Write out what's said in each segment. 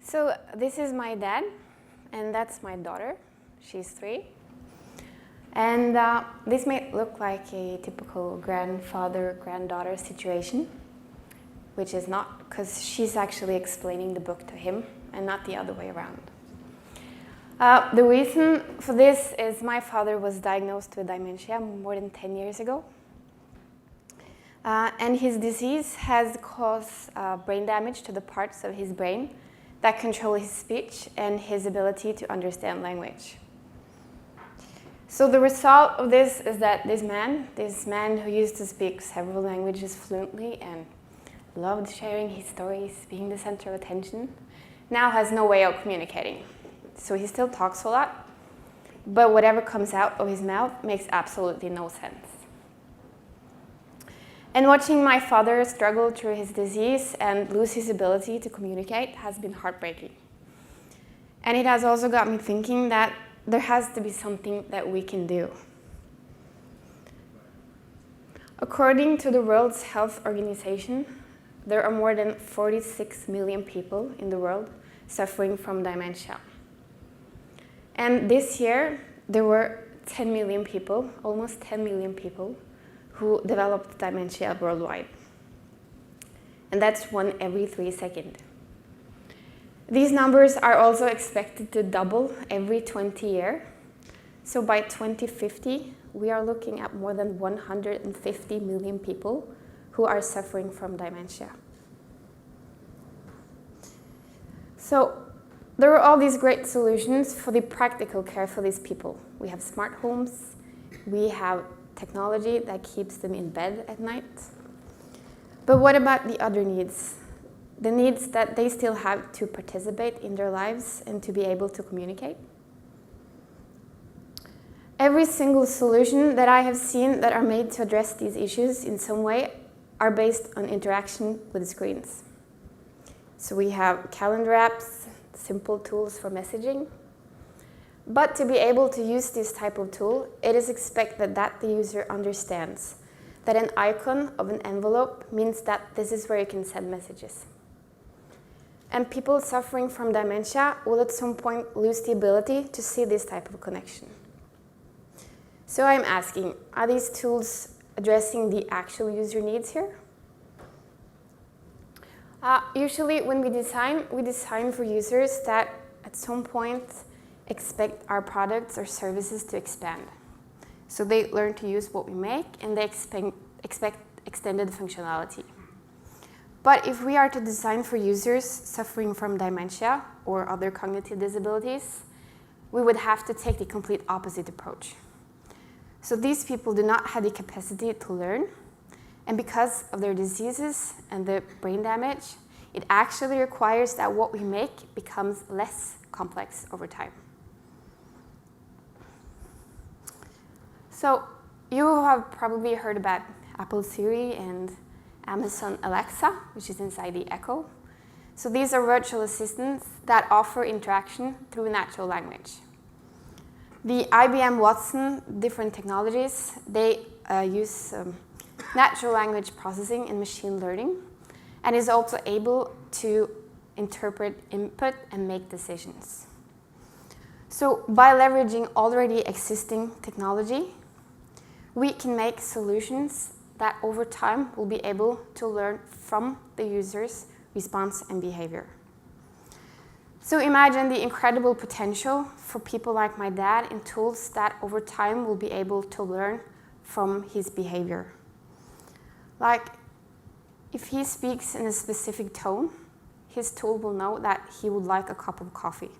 So this is my dad, and that's my daughter. She's 3. And this may look like a typical grandfather-granddaughter situation, which is not, because she's actually explaining the book to him and not the other way around. The reason for this is my father was diagnosed with dementia more than 10 years ago. And his disease has caused brain damage to the parts of his brain that control his speech and his ability to understand language. So the result of this is that this man who used to speak several languages fluently and loved sharing his stories, being the center of attention, now has no way of communicating. So he still talks a lot, but whatever comes out of his mouth makes absolutely no sense. And watching my father struggle through his disease and lose his ability to communicate has been heartbreaking. And it has also got me thinking that there has to be something that we can do. According to the World Health Organization, there are more than 46 million people in the world suffering from dementia. And this year, there were 10 million people, almost 10 million people, who developed dementia worldwide. And that's 1 every 3 seconds. These numbers are also expected to double every 20 years. So by 2050, we are looking at more than 150 million people who are suffering from dementia. So there are all these great solutions for the practical care for these people. We have smart homes, we have technology that keeps them in bed at night. But what about the other needs? The needs that they still have to participate in their lives and to be able to communicate? Every single solution that I have seen that are made to address these issues in some way are based on interaction with screens. So we have calendar apps, simple tools for messaging. But to be able to use this type of tool, it is expected that the user understands that an icon of an envelope means that this is where you can send messages. And people suffering from dementia will at some point lose the ability to see this type of connection. So I'm asking, are these tools addressing the actual user needs here? Usually when we design for users that at some point expect our products or services to expand. So they learn to use what we make and they expect extended functionality. But if we are to design for users suffering from dementia or other cognitive disabilities, we would have to take the complete opposite approach. So these people do not have the capacity to learn, and because of their diseases and the brain damage, it actually requires that what we make becomes less complex over time. So you have probably heard about Apple Siri and Amazon Alexa, which is inside the Echo. So these are virtual assistants that offer interaction through natural language. The IBM Watson, different technologies, they use natural language processing and machine learning, and is also able to interpret input and make decisions. So by leveraging already existing technology, we can make solutions that over time will be able to learn from the user's response and behavior. So imagine the incredible potential for people like my dad in tools that over time will be able to learn from his behavior. Like, if he speaks in a specific tone, his tool will know that he would like a cup of coffee.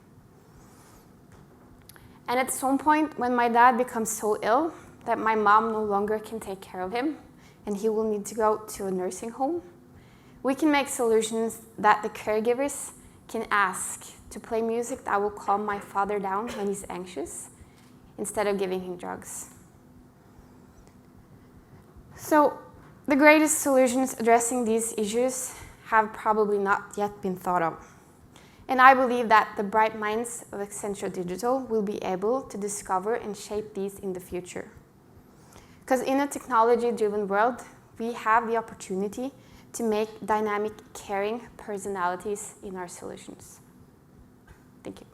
And at some point, when my dad becomes so ill that my mom no longer can take care of him, and he will need to go to a nursing home, we can make solutions that the caregivers can ask to play music that will calm my father down when he's anxious, instead of giving him drugs. So the greatest solutions addressing these issues have probably not yet been thought of. And I believe that the bright minds of Accenture Digital will be able to discover and shape these in the future. Because in a technology-driven world, we have the opportunity to make dynamic, caring personalities in our solutions. Thank you.